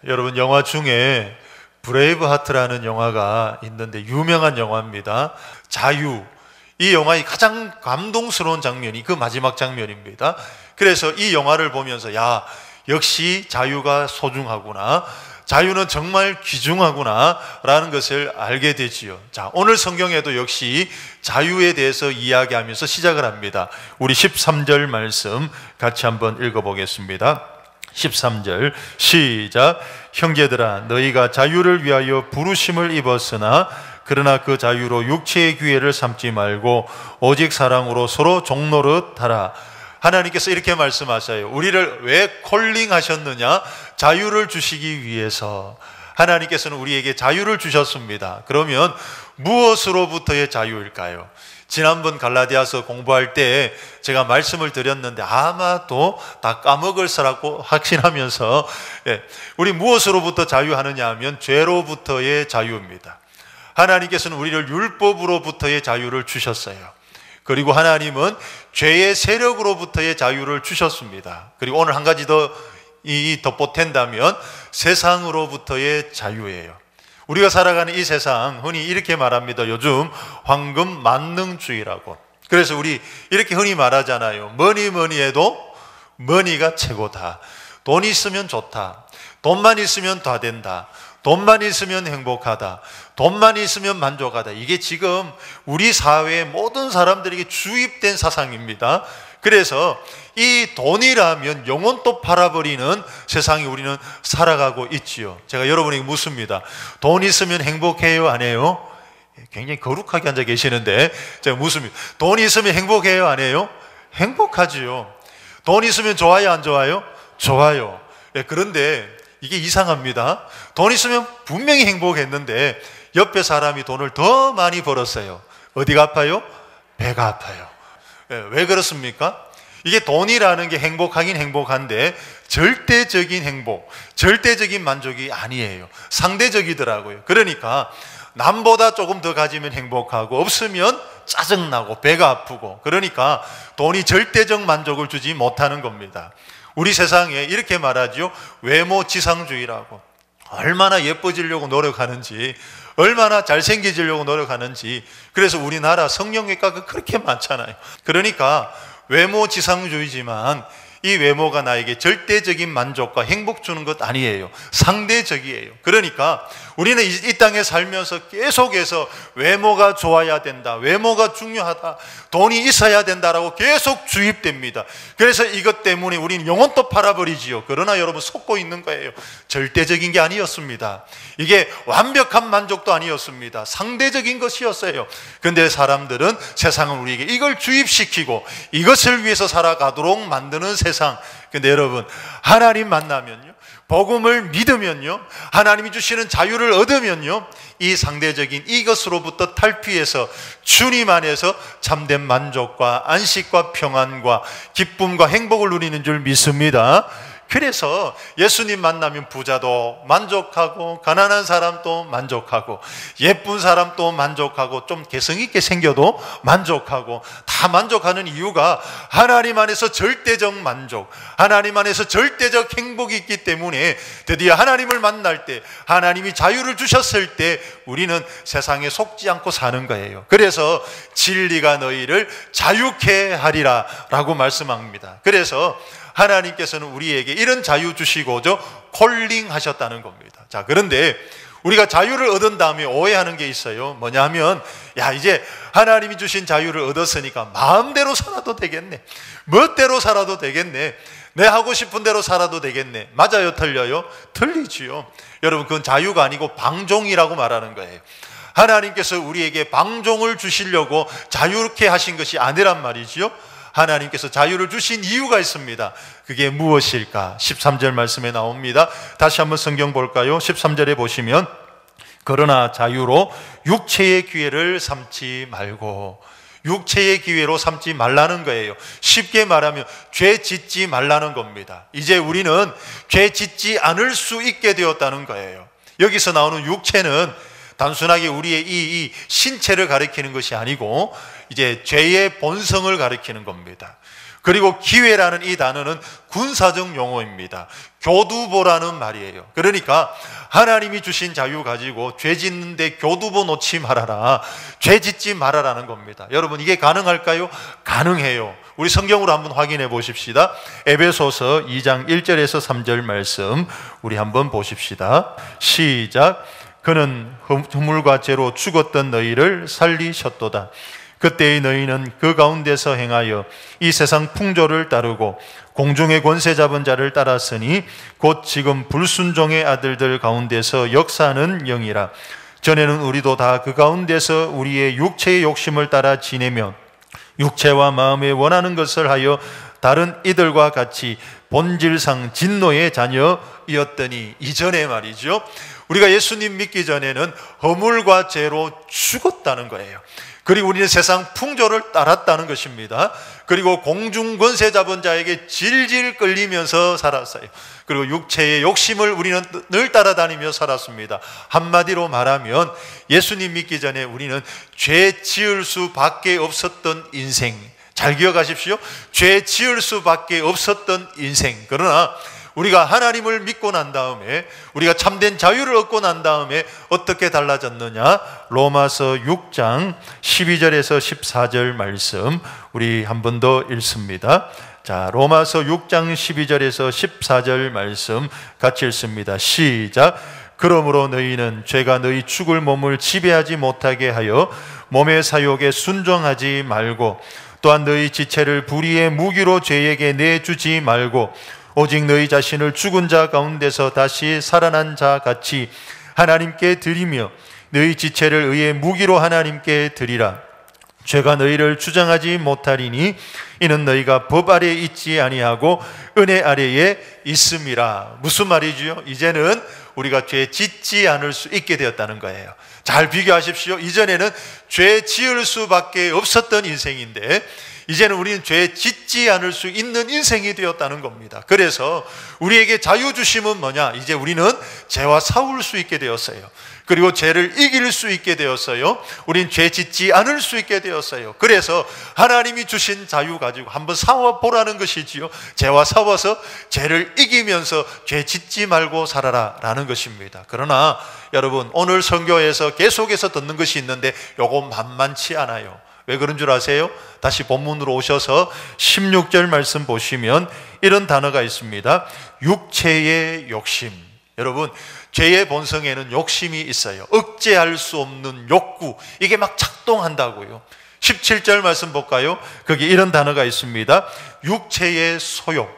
여러분, 영화 중에 브레이브 하트라는 영화가 있는데 유명한 영화입니다. 자유. 이 영화의 가장 감동스러운 장면이 그 마지막 장면입니다. 그래서 이 영화를 보면서 역시 자유가 소중하구나, 자유는 정말 귀중하구나 라는 것을 알게 되지요. 자, 오늘 성경에도 역시 자유에 대해서 이야기하면서 시작을 합니다. 우리 13절 말씀 같이 한번 읽어보겠습니다. 13절 시작. 형제들아, 너희가 자유를 위하여 부르심을 입었으나 그러나 그 자유로 육체의 기회를 삼지 말고 오직 사랑으로 서로 종노릇 하라. 하나님께서 이렇게 말씀하셔요. 우리를 왜 콜링하셨느냐? 자유를 주시기 위해서. 하나님께서는 우리에게 자유를 주셨습니다. 그러면 무엇으로부터의 자유일까요? 지난번 갈라디아서 공부할 때 제가 말씀을 드렸는데 아마도 다 까먹을서라고 확신하면서, 우리 무엇으로부터 자유하느냐 하면 죄로부터의 자유입니다. 하나님께서는 우리를 율법으로부터의 자유를 주셨어요. 그리고 하나님은 죄의 세력으로부터의 자유를 주셨습니다. 그리고 오늘 한 가지 더 덧보탠다면 세상으로부터의 자유예요. 우리가 살아가는 이 세상, 흔히 이렇게 말합니다. 요즘 황금 만능주의라고. 그래서 우리 이렇게 흔히 말하잖아요. 뭐니 해도 머니가 최고다. 돈이 있으면 좋다. 돈만 있으면 다 된다. 돈만 있으면 행복하다. 돈만 있으면 만족하다. 이게 지금 우리 사회의 모든 사람들에게 주입된 사상입니다. 그래서 이 돈이라면 영혼도 팔아버리는 세상에 우리는 살아가고 있지요. 제가 여러분에게 묻습니다. 돈 있으면 행복해요, 안 해요? 굉장히 거룩하게 앉아 계시는데 제가 묻습니다. 돈 있으면 행복해요, 안 해요? 행복하지요. 돈 있으면 좋아요, 안 좋아요? 좋아요. 그런데 이게 이상합니다. 돈 있으면 분명히 행복했는데 옆에 사람이 돈을 더 많이 벌었어요. 어디가 아파요? 배가 아파요. 왜 그렇습니까? 이게 돈이라는 게 행복하긴 행복한데 절대적인 행복, 절대적인 만족이 아니에요. 상대적이더라고요. 그러니까 남보다 조금 더 가지면 행복하고 없으면 짜증나고 배가 아프고, 그러니까 돈이 절대적 만족을 주지 못하는 겁니다. 우리 세상에 이렇게 말하죠. 외모지상주의라고. 얼마나 예뻐지려고 노력하는지, 얼마나 잘생겨지려고 노력하는지. 그래서 우리나라 성형외과가 그렇게 많잖아요. 그러니까 외모지상주의지만 이 외모가 나에게 절대적인 만족과 행복 주는 것 아니에요. 상대적이에요. 그러니까 우리는 이 땅에 살면서 계속해서 외모가 좋아야 된다, 외모가 중요하다, 돈이 있어야 된다라고 계속 주입됩니다. 그래서 이것 때문에 우리는 영혼도 팔아버리지요. 그러나 여러분, 속고 있는 거예요. 절대적인 게 아니었습니다. 이게 완벽한 만족도 아니었습니다. 상대적인 것이었어요. 그런데 사람들은, 세상은 우리에게 이걸 주입시키고 이것을 위해서 살아가도록 만드는 세상. 근데 여러분, 하나님 만나면요, 복음을 믿으면요, 하나님이 주시는 자유를 얻으면요, 이 상대적인 이것으로부터 탈피해서 주님 안에서 참된 만족과 안식과 평안과 기쁨과 행복을 누리는 줄 믿습니다. 그래서 예수님 만나면 부자도 만족하고 가난한 사람도 만족하고 예쁜 사람도 만족하고 좀 개성있게 생겨도 만족하고, 다 만족하는 이유가 하나님 안에서 절대적 만족, 하나님 안에서 절대적 행복이 있기 때문에 드디어 하나님을 만날 때, 하나님이 자유를 주셨을 때 우리는 세상에 속지 않고 사는 거예요. 그래서 진리가 너희를 자유케 하리라 라고 말씀합니다. 그래서 하나님께서는 우리에게 이런 자유 주시고저 콜링 하셨다는 겁니다. 자, 그런데 우리가 자유를 얻은 다음에 오해하는 게 있어요. 뭐냐 하면, 이제 하나님이 주신 자유를 얻었으니까 마음대로 살아도 되겠네, 멋대로 살아도 되겠네, 내 하고 싶은 대로 살아도 되겠네. 맞아요, 틀려요? 틀리지요. 여러분, 그건 자유가 아니고 방종이라고 말하는 거예요. 하나님께서 우리에게 방종을 주시려고 자유롭게 하신 것이 아니란 말이지요. 하나님께서 자유를 주신 이유가 있습니다. 그게 무엇일까? 13절 말씀에 나옵니다. 다시 한번 성경 볼까요? 13절에 보시면, 그러나 자유로 육체의 기회를 삼지 말고. 육체의 기회로 삼지 말라는 거예요. 쉽게 말하면 죄 짓지 말라는 겁니다. 이제 우리는 죄 짓지 않을 수 있게 되었다는 거예요. 여기서 나오는 육체는 단순하게 우리의 이 신체를 가리키는 것이 아니고 이제 죄의 본성을 가리키는 겁니다. 그리고 기회라는 이 단어는 군사적 용어입니다. 교두보라는 말이에요. 그러니까 하나님이 주신 자유 가지고 죄 짓는데 교두보 놓지 말아라, 죄 짓지 말아라는 겁니다. 여러분, 이게 가능할까요? 가능해요. 우리 성경으로 한번 확인해 보십시다. 에베소서 2장 1절에서 3절 말씀 우리 한번 보십시다. 시작. 그는 허물과 죄로 죽었던 너희를 살리셨도다. 그때의 너희는 그 가운데서 행하여 이 세상 풍조를 따르고 공중의 권세 잡은 자를 따랐으니 곧 지금 불순종의 아들들 가운데서 역사하는 영이라. 전에는 우리도 다 그 가운데서 우리의 육체의 욕심을 따라 지내며 육체와 마음에 원하는 것을 하여 다른 이들과 같이 본질상 진노의 자녀이었더니, 이전에 말이죠, 우리가 예수님 믿기 전에는 허물과 죄로 죽었다는 거예요. 그리고 우리는 세상 풍조를 따랐다는 것입니다. 그리고 공중 권세 잡은 자에게 질질 끌리면서 살았어요. 그리고 육체의 욕심을 우리는 늘 따라다니며 살았습니다. 한마디로 말하면 예수님 믿기 전에 우리는 죄 지을 수밖에 없었던 인생. 잘 기억하십시오. 죄 지을 수밖에 없었던 인생. 그러나 우리가 하나님을 믿고 난 다음에, 우리가 참된 자유를 얻고 난 다음에 어떻게 달라졌느냐? 로마서 6장 12절에서 14절 말씀 우리 한 번 더 읽습니다. 자, 로마서 6장 12절에서 14절 말씀 같이 읽습니다. 시작. 그러므로 너희는 죄가 너희 죽을 몸을 지배하지 못하게 하여 몸의 사욕에 순종하지 말고, 또한 너희 지체를 불의의 무기로 죄에게 내주지 말고, 오직 너희 자신을 죽은 자 가운데서 다시 살아난 자 같이 하나님께 드리며 너희 지체를 의의 무기로 하나님께 드리라. 죄가 너희를 주장하지 못하리니 이는 너희가 법 아래에 있지 아니하고 은혜 아래에 있음이라. 무슨 말이지요? 이제는 우리가 죄 짓지 않을 수 있게 되었다는 거예요. 잘 비교하십시오. 이전에는 죄 지을 수밖에 없었던 인생인데 이제는 우리는 죄 짓지 않을 수 있는 인생이 되었다는 겁니다. 그래서 우리에게 자유 주심은 뭐냐? 이제 우리는 죄와 싸울 수 있게 되었어요. 그리고 죄를 이길 수 있게 되었어요. 우린 죄 짓지 않을 수 있게 되었어요. 그래서 하나님이 주신 자유 가지고 한번 싸워보라는 것이지요. 죄와 싸워서 죄를 이기면서 죄 짓지 말고 살아라 라는 것입니다. 그러나 여러분, 오늘 선교에서 계속해서 듣는 것이 있는데 요거 만만치 않아요. 왜 그런 줄 아세요? 다시 본문으로 오셔서 16절 말씀 보시면 이런 단어가 있습니다. 육체의 욕심. 여러분, 죄의 본성에는 욕심이 있어요. 억제할 수 없는 욕구, 이게 막 작동한다고요. 17절 말씀 볼까요? 거기 이런 단어가 있습니다. 육체의 소욕,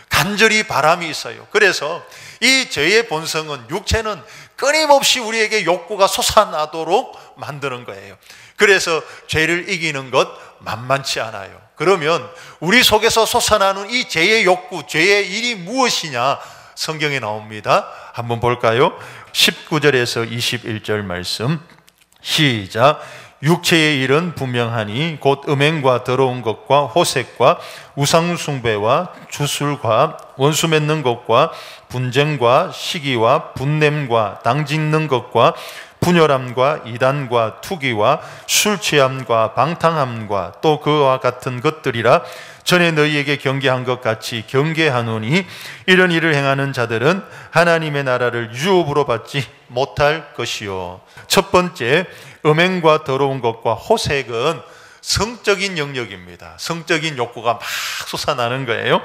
간절히 바람이 있어요. 그래서 이 죄의 본성은, 육체는 끊임없이 우리에게 욕구가 솟아나도록 만드는 거예요. 그래서 죄를 이기는 것 만만치 않아요. 그러면 우리 속에서 솟아나는 이 죄의 욕구, 죄의 일이 무엇이냐? 성경에 나옵니다. 한번 볼까요? 19절에서 21절 말씀 시작. 육체의 일은 분명하니 곧 음행과 더러운 것과 호색과 우상숭배와 주술과 원수 맺는 것과 분쟁과 시기와 분냄과 당짓는 것과 분열함과 이단과 투기와 술취함과 방탕함과 또 그와 같은 것들이라. 전에 너희에게 경계한 것 같이 경계하노니 이런 일을 행하는 자들은 하나님의 나라를 유업으로 받지 못할 것이요. 첫 번째, 음행과 더러운 것과 호색은 성적인 영역입니다. 성적인 욕구가 막 솟아나는 거예요.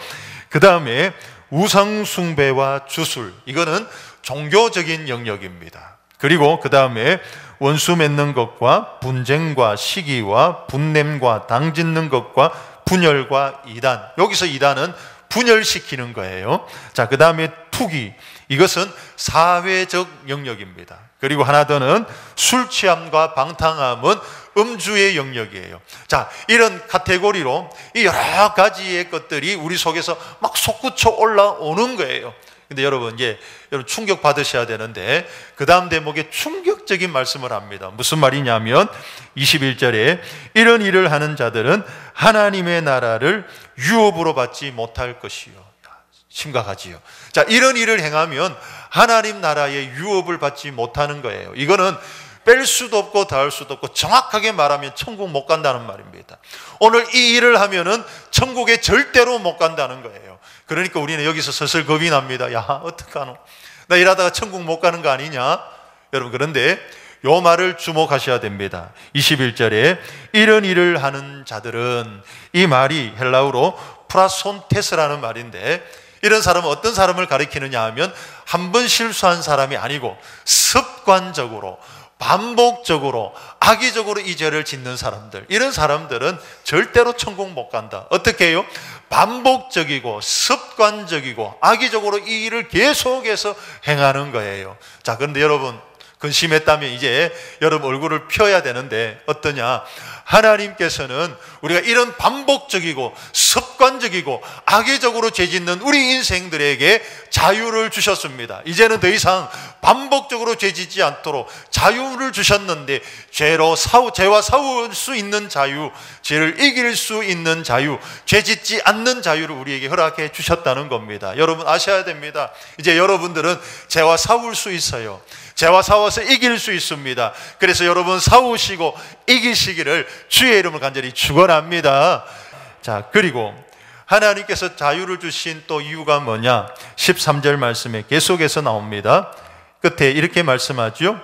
그 다음에 우상숭배와 주술, 이거는 종교적인 영역입니다. 그리고 그 다음에 원수 맺는 것과 분쟁과 시기와 분냄과 당짓는 것과 분열과 이단, 여기서 이단은 분열시키는 거예요. 자, 그 다음에 투기, 이것은 사회적 영역입니다. 그리고 하나 더는 술 취함과 방탕함은 음주의 영역이에요. 자, 이런 카테고리로 이 여러 가지의 것들이 우리 속에서 막 솟구쳐 올라오는 거예요. 근데 여러분, 이제 여러분 충격 받으셔야 되는데 그 다음 대목에 충격적인 말씀을 합니다. 무슨 말이냐면 21절에 이런 일을 하는 자들은 하나님의 나라를 유업으로 받지 못할 것이요. 심각하지요. 자, 이런 일을 행하면 하나님 나라의 유업을 받지 못하는 거예요. 이거는 뺄 수도 없고 더할 수도 없고 정확하게 말하면 천국 못 간다는 말입니다. 오늘 이 일을 하면은 천국에 절대로 못 간다는 거예요. 그러니까 우리는 여기서 슬슬 겁이 납니다. 야, 어떡하노? 나 이러다가 천국 못 가는 거 아니냐? 여러분, 그런데 요 말을 주목하셔야 됩니다. 21절에 이런 일을 하는 자들은, 이 말이 헬라어로 프라손테스라는 말인데, 이런 사람은 어떤 사람을 가리키느냐 하면 한 번 실수한 사람이 아니고 습관적으로 반복적으로 악의적으로 이 죄를 짓는 사람들, 이런 사람들은 절대로 천국 못 간다. 어떻게 해요? 반복적이고 습관적이고 악의적으로 이 일을 계속해서 행하는 거예요. 자, 그런데 여러분, 근심했다면 이제 여러분 얼굴을 펴야 되는데 어떠냐? 하나님께서는 우리가 이런 반복적이고 습관적이고 악의적으로 죄짓는 우리 인생들에게 자유를 주셨습니다. 이제는 더 이상 반복적으로 죄짓지 않도록 자유를 주셨는데, 죄와 싸울 수 있는 자유, 죄를 이길 수 있는 자유, 죄짓지 않는 자유를 우리에게 허락해 주셨다는 겁니다. 여러분 아셔야 됩니다. 이제 여러분들은 죄와 싸울 수 있어요. 죄와 싸워서 이길 수 있습니다. 그래서 여러분 싸우시고 이기시기를 주의 이름을 간절히 축원합니다. 자, 그리고 하나님께서 자유를 주신 또 이유가 뭐냐? 13절 말씀에 계속해서 나옵니다. 끝에 이렇게 말씀하죠.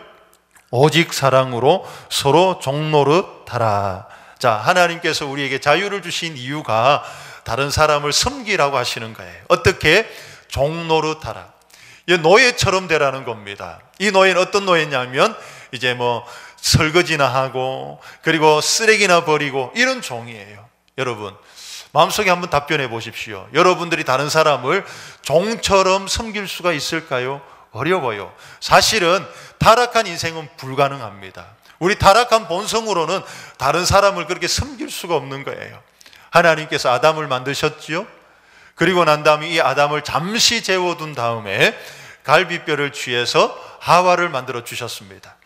오직 사랑으로 서로 종노릇하라. 자, 하나님께서 우리에게 자유를 주신 이유가 다른 사람을 섬기라고 하시는 거예요. 어떻게? 종노릇하라. 노예처럼 되라는 겁니다. 이 노예는 어떤 노예냐면 이제 뭐 설거지나 하고 그리고 쓰레기나 버리고 이런 종이에요. 여러분 마음속에 한번 답변해 보십시오. 여러분들이 다른 사람을 종처럼 섬길 수가 있을까요? 어려워요. 사실은 타락한 인생은 불가능합니다. 우리 타락한 본성으로는 다른 사람을 그렇게 섬길 수가 없는 거예요. 하나님께서 아담을 만드셨지요. 그리고 난 다음에 이 아담을 잠시 재워둔 다음에 갈비뼈를 취해서 하와를 만들어 주셨습니다.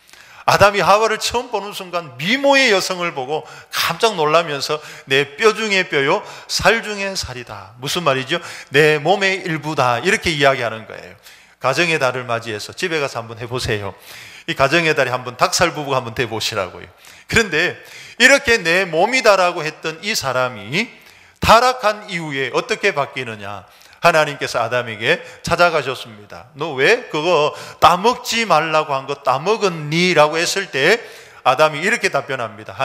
아담이 하와를 처음 보는 순간 미모의 여성을 보고 깜짝 놀라면서 내 뼈 중에 뼈요 살 중에 살이다. 무슨 말이죠? 내 몸의 일부다. 이렇게 이야기하는 거예요. 가정의 달을 맞이해서 집에 가서 한번 해보세요. 이 가정의 달에 한번 닭살 부부가 한번 돼보시라고요. 그런데 이렇게 내 몸이다라고 했던 이 사람이 타락한 이후에 어떻게 바뀌느냐? 하나님께서 아담에게 찾아가셨습니다. 너 왜 그거 따먹지 말라고 한 거 따먹었니? 라고 했을 때 아담이 이렇게 답변합니다.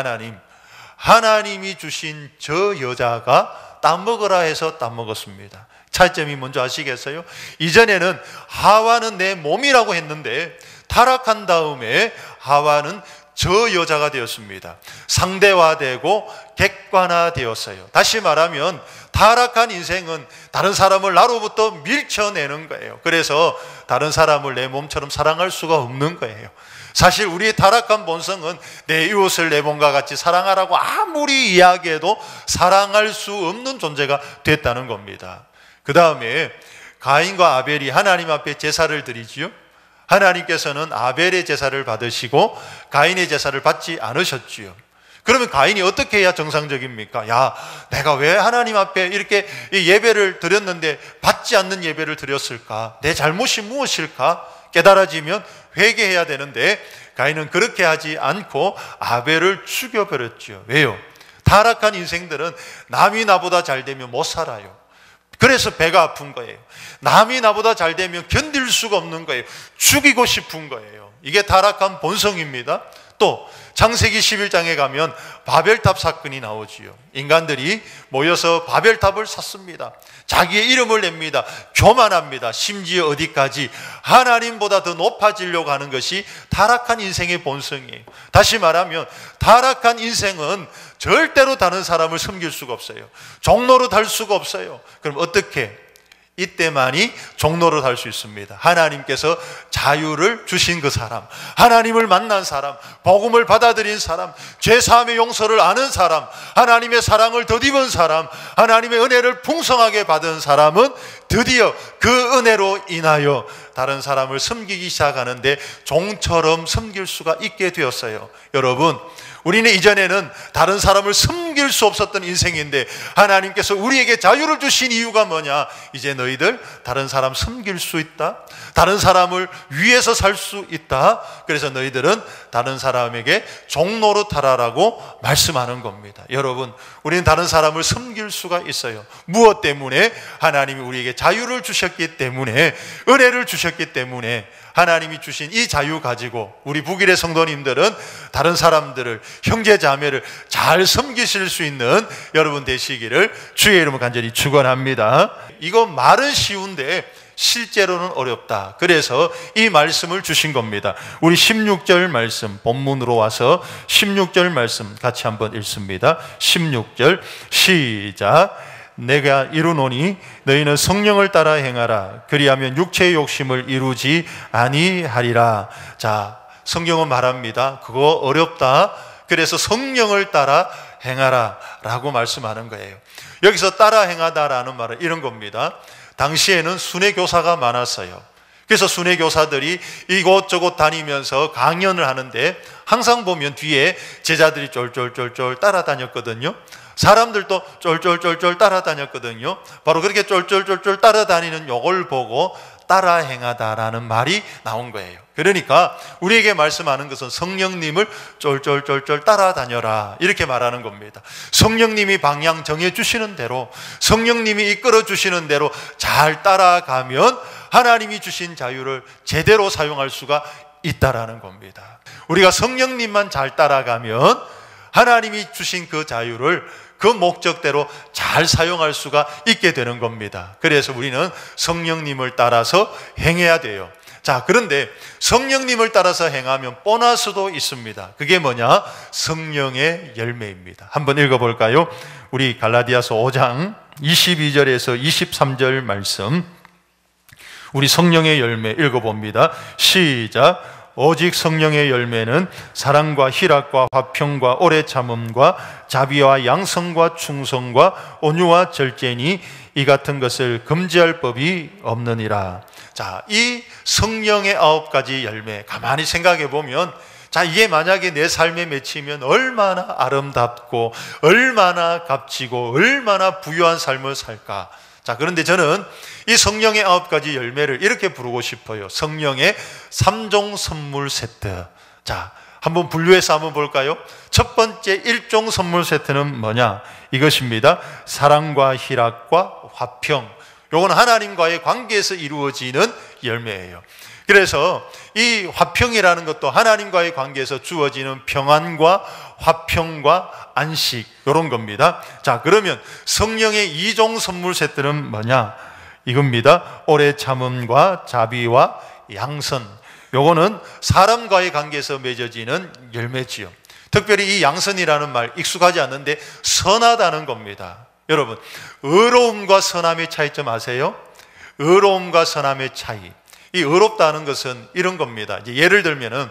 하나님이 주신 저 여자가 따먹으라 해서 따먹었습니다. 차이점이 뭔지 아시겠어요? 이전에는 하와는 내 몸이라고 했는데 타락한 다음에 하와는 저 여자가 되었습니다. 상대화되고 객관화되었어요. 다시 말하면 타락한 인생은 다른 사람을 나로부터 밀쳐내는 거예요. 그래서 다른 사람을 내 몸처럼 사랑할 수가 없는 거예요. 사실 우리의 타락한 본성은 내 이웃을 내 몸과 같이 사랑하라고 아무리 이야기해도 사랑할 수 없는 존재가 됐다는 겁니다. 그 다음에 가인과 아벨이 하나님 앞에 제사를 드리지요. 하나님께서는 아벨의 제사를 받으시고 가인의 제사를 받지 않으셨지요. 그러면 가인이 어떻게 해야 정상적입니까? 야, 내가 왜 하나님 앞에 이렇게 예배를 드렸는데 받지 않는 예배를 드렸을까? 내 잘못이 무엇일까? 깨달아지면 회개해야 되는데 가인은 그렇게 하지 않고 아벨을 죽여버렸죠. 왜요? 타락한 인생들은 남이 나보다 잘 되면 못 살아요. 그래서 배가 아픈 거예요. 남이 나보다 잘 되면 견딜 수가 없는 거예요. 죽이고 싶은 거예요. 이게 타락한 본성입니다. 또 창세기 11장에 가면 바벨탑 사건이 나오지요. 인간들이 모여서 바벨탑을 샀습니다. 자기의 이름을 냅니다. 교만합니다. 심지어 어디까지 하나님보다 더 높아지려고 하는 것이 타락한 인생의 본성이에요. 다시 말하면 타락한 인생은 절대로 다른 사람을 섬길 수가 없어요. 종노릇 할 수가 없어요. 그럼 어떻게? 이때만이 종노릇 할 수 있습니다. 하나님께서 자유를 주신 그 사람, 하나님을 만난 사람, 복음을 받아들인 사람, 죄사함의 용서를 아는 사람, 하나님의 사랑을 덧입은 사람, 하나님의 은혜를 풍성하게 받은 사람은 드디어 그 은혜로 인하여 다른 사람을 섬기기 시작하는데 종처럼 섬길 수가 있게 되었어요. 여러분, 우리는 이전에는 다른 사람을 섬길 수 없었던 인생인데 하나님께서 우리에게 자유를 주신 이유가 뭐냐? 이제 너희들 다른 사람 섬길 수 있다, 다른 사람을 위해서 살 수 있다. 그래서 너희들은 다른 사람에게 종노릇하라라고 말씀하는 겁니다. 여러분, 우리는 다른 사람을 섬길 수가 있어요. 무엇 때문에? 하나님이 우리에게 자유를 주셨기 때문에, 은혜를 주셨기 때문에. 하나님이 주신 이 자유 가지고 우리 북일의 성도님들은 다른 사람들을, 형제 자매를 잘 섬기실 수 있는 여러분 되시기를 주의 이름으로 간절히 축원합니다. 이거 말은 쉬운데 실제로는 어렵다. 그래서 이 말씀을 주신 겁니다. 우리 16절 말씀, 본문으로 와서 16절 말씀 같이 한번 읽습니다. 16절 시작. 내가 이루노니 너희는 성령을 따라 행하라. 그리하면 육체의 욕심을 이루지 아니하리라. 자, 성경은 말합니다. 그거 어렵다. 그래서 성령을 따라 행하라 라고 말씀하는 거예요. 여기서 따라 행하다라는 말은 이런 겁니다. 당시에는 순회교사가 많았어요. 그래서 순회교사들이 이곳저곳 다니면서 강연을 하는데 항상 보면 뒤에 제자들이 쫄쫄쫄쫄 따라다녔거든요. 사람들도 쫄쫄쫄쫄 따라다녔거든요. 바로 그렇게 쫄쫄쫄쫄 따라다니는 요걸 보고 따라 행하다라는 말이 나온 거예요. 그러니까 우리에게 말씀하는 것은 성령님을 쫄쫄쫄쫄 따라다녀라 이렇게 말하는 겁니다. 성령님이 방향 정해주시는 대로, 성령님이 이끌어주시는 대로 잘 따라가면 하나님이 주신 자유를 제대로 사용할 수가 있다라는 겁니다. 우리가 성령님만 잘 따라가면 하나님이 주신 그 자유를 그 목적대로 잘 사용할 수가 있게 되는 겁니다. 그래서 우리는 성령님을 따라서 행해야 돼요. 자, 그런데 성령님을 따라서 행하면 보너스도 있습니다. 그게 뭐냐? 성령의 열매입니다. 한번 읽어볼까요? 우리 갈라디아서 5장 22절에서 23절 말씀, 우리 성령의 열매 읽어봅니다. 시작. 오직 성령의 열매는 사랑과 희락과 화평과 오래 참음과 자비와 양성과 충성과 온유와 절제니 이 같은 것을 금지할 법이 없느니라. 자, 이 성령의 9가지 열매 가만히 생각해 보면, 자, 이게 만약에 내 삶에 맺히면 얼마나 아름답고 얼마나 값지고 얼마나 부유한 삶을 살까. 자, 그런데 저는 이 성령의 9가지 열매를 이렇게 부르고 싶어요. 성령의 3종 선물 세트. 자, 한번 분류해서 한번 볼까요? 첫 번째 1종 선물 세트는 뭐냐? 이것입니다. 사랑과 희락과 화평. 요건 하나님과의 관계에서 이루어지는 열매예요. 그래서 이 화평이라는 것도 하나님과의 관계에서 주어지는 평안과 화평과 안식, 이런 겁니다. 자, 그러면 성령의 2종 선물 세트는 뭐냐? 이겁니다. 오래 참음과 자비와 양선. 요거는 사람과의 관계에서 맺어지는 열매지요. 특별히 이 양선이라는 말 익숙하지 않는데 선하다는 겁니다. 여러분, 의로움과 선함의 차이점 아세요? 의로움과 선함의 차이. 이 의롭다는 것은 이런 겁니다. 이제 예를 들면은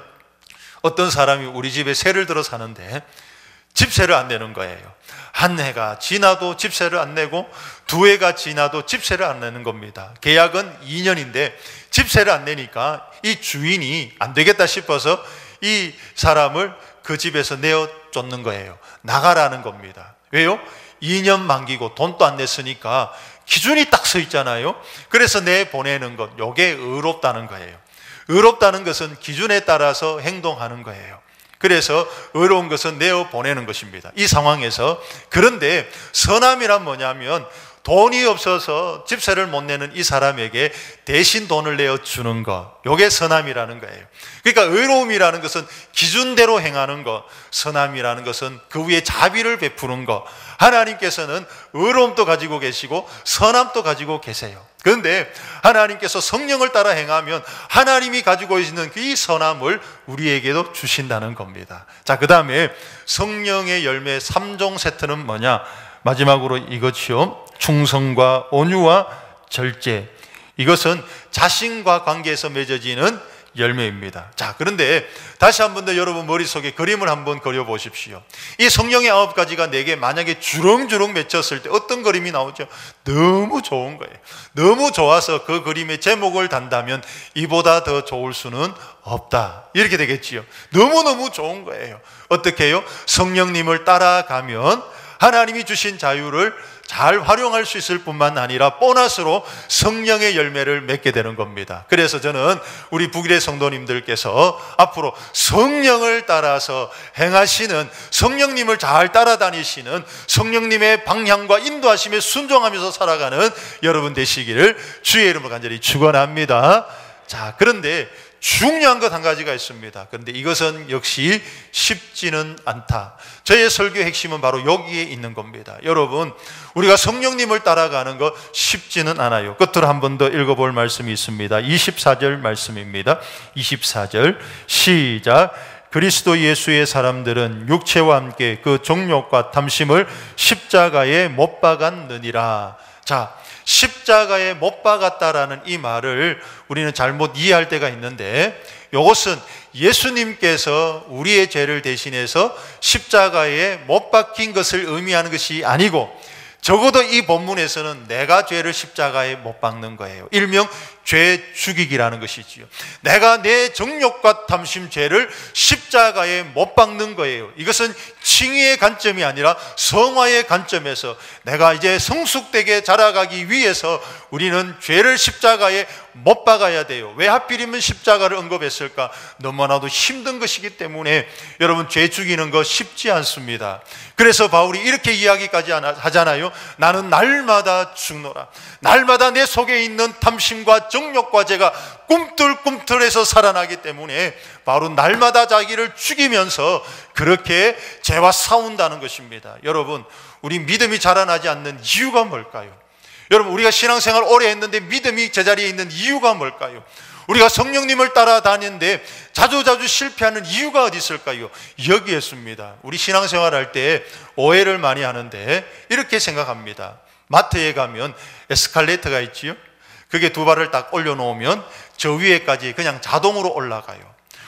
어떤 사람이 우리 집에 세를 들어 사는데 집세를 안 내는 거예요. 한 해가 지나도 집세를 안 내고 두 해가 지나도 집세를 안 내는 겁니다. 계약은 2년인데 집세를 안 내니까 이 주인이 안 되겠다 싶어서 이 사람을 그 집에서 내어쫓는 거예요. 나가라는 겁니다. 왜요? 2년 만기고 돈도 안 냈으니까 기준이 딱 서 있잖아요. 그래서 내보내는 것, 이게 의롭다는 거예요. 의롭다는 것은 기준에 따라서 행동하는 거예요. 그래서 의로운 것은 내어보내는 것입니다. 이 상황에서. 그런데 선함이란 뭐냐면 돈이 없어서 집세를 못 내는 이 사람에게 대신 돈을 내어주는 것, 이게 선함이라는 거예요. 그러니까 의로움이라는 것은 기준대로 행하는 것, 선함이라는 것은 그 위에 자비를 베푸는 것. 하나님께서는 의로움도 가지고 계시고 선함도 가지고 계세요. 그런데 하나님께서 성령을 따라 행하면 하나님이 가지고 있는 이 선함을 우리에게도 주신다는 겁니다. 자, 그 다음에 성령의 열매 3종 세트는 뭐냐? 마지막으로 이것이요, 충성과 온유와 절제. 이것은 자신과 관계에서 맺어지는 열매입니다. 자, 그런데 다시 한 번 더 여러분 머릿속에 그림을 한번 그려보십시오. 이 성령의 9가지가 내게 만약에 주렁주렁 맺혔을 때 어떤 그림이 나오죠? 너무 좋은 거예요. 너무 좋아서 그 그림의 제목을 단다면 이보다 더 좋을 수는 없다, 이렇게 되겠지요. 너무너무 좋은 거예요. 어떻게 해요? 성령님을 따라가면 하나님이 주신 자유를 잘 활용할 수 있을 뿐만 아니라 보너스로 성령의 열매를 맺게 되는 겁니다. 그래서 저는 우리 북일의 성도님들께서 앞으로 성령을 따라서 행하시는, 성령님을 잘 따라다니시는, 성령님의 방향과 인도하심에 순종하면서 살아가는 여러분 되시기를 주의 이름으로 간절히 축원합니다. 자, 그런데 중요한 것 한 가지가 있습니다. 그런데 이것은 역시 쉽지는 않다. 저의 설교의 핵심은 바로 여기에 있는 겁니다. 여러분, 우리가 성령님을 따라가는 것 쉽지는 않아요. 끝으로 한 번 더 읽어볼 말씀이 있습니다. 24절 말씀입니다. 24절 시작. 그리스도 예수의 사람들은 육체와 함께 그 정욕과 탐심을 십자가에 못 박았느니라. 자, 십자가에 못 박았다라는 이 말을 우리는 잘못 이해할 때가 있는데, 이것은 예수님께서 우리의 죄를 대신해서 십자가에 못 박힌 것을 의미하는 것이 아니고, 적어도 이 본문에서는 내가 죄를 십자가에 못 박는 거예요. 일명 죄 죽이기라는 것이지요. 내가 내 정욕과 탐심 죄를 십자가에 못 박는 거예요. 이것은 칭의의 관점이 아니라 성화의 관점에서 내가 이제 성숙되게 자라가기 위해서 우리는 죄를 십자가에 못 박아야 돼요. 왜 하필이면 십자가를 언급했을까? 너무나도 힘든 것이기 때문에 여러분, 죄 죽이는 거 쉽지 않습니다. 그래서 바울이 이렇게 이야기까지 하잖아요. 나는 날마다 죽노라. 날마다 내 속에 있는 탐심과 정욕과 죄가 꿈틀꿈틀해서 살아나기 때문에 바로 날마다 자기를 죽이면서 그렇게 죄와 싸운다는 것입니다. 여러분, 우리 믿음이 자라나지 않는 이유가 뭘까요? 여러분, 우리가 신앙생활 오래 했는데 믿음이 제자리에 있는 이유가 뭘까요? 우리가 성령님을 따라다니는데 자주자주 실패하는 이유가 어디 있을까요? 여기에 있습니다. 우리 신앙생활 할 때 오해를 많이 하는데 이렇게 생각합니다. 마트에 가면 에스컬레이터가 있지요. 그게 두 발을 딱 올려놓으면 저 위에까지 그냥 자동으로 올라가요.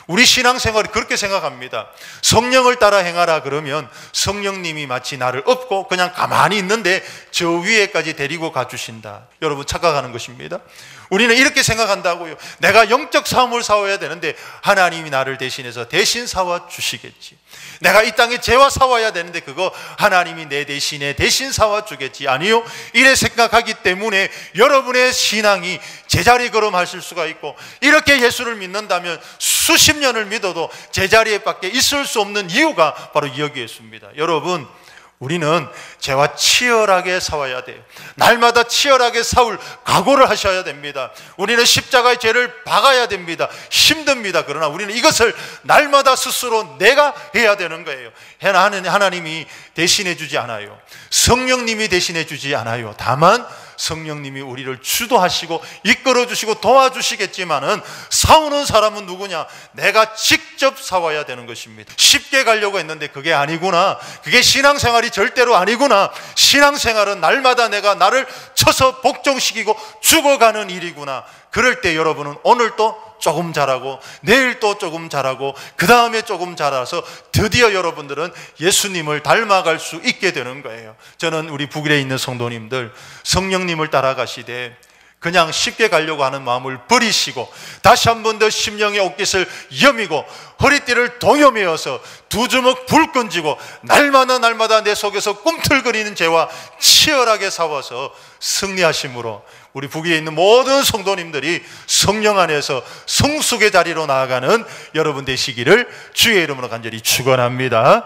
우리 신앙생활이 그렇게 생각합니다. 성령을 따라 행하라 그러면 성령님이 마치 나를 업고 그냥 가만히 있는데 저 위에까지 데리고 가주신다. 여러분, 착각하는 것입니다. 우리는 이렇게 생각한다고요. 내가 영적 싸움을 싸워야 되는데 하나님이 나를 대신해서 대신 싸워 주시겠지. 내가 이 땅에 죄와 싸워야 되는데 그거 하나님이 내 대신에 대신 싸워 주겠지. 아니요, 이래 생각하기 때문에 여러분의 신앙이 제자리 걸음하실 수가 있고, 이렇게 예수를 믿는다면 수십 년을 믿어도 제자리에 밖에 있을 수 없는 이유가 바로 여기에 있습니다. 여러분, 우리는 죄와 치열하게 싸워야 돼요. 날마다 치열하게 싸울 각오를 하셔야 됩니다. 우리는 십자가의 죄를 박아야 됩니다. 힘듭니다. 그러나 우리는 이것을 날마다 스스로 내가 해야 되는 거예요. 하나님이 대신해 주지 않아요. 성령님이 대신해 주지 않아요. 다만 성령님이 우리를 주도하시고 이끌어 주시고 도와주시겠지만은 싸우는 사람은 누구냐? 내가 직접 싸워야 되는 것입니다. 쉽게 가려고 했는데 그게 아니구나. 그게 신앙생활이 절대로 아니구나. 신앙생활은 날마다 내가 나를 쳐서 복종시키고 죽어가는 일이구나. 그럴 때 여러분은 오늘 또 조금 잘하고 내일 또 조금 잘하고 그 다음에 조금 잘해서 드디어 여러분들은 예수님을 닮아갈 수 있게 되는 거예요. 저는 우리 북일에 있는 성도님들, 성령님을 따라가시되 그냥 쉽게 가려고 하는 마음을 버리시고 다시 한 번 더 심령의 옷깃을 여미고 허리띠를 동여매어서 두 주먹 불 끈지고 날마다 내 속에서 꿈틀거리는 죄와 치열하게 싸워서 승리하심으로 우리 북위에 있는 모든 성도님들이 성령 안에서 성숙의 자리로 나아가는 여러분 되시기를 주의 이름으로 간절히 축원합니다.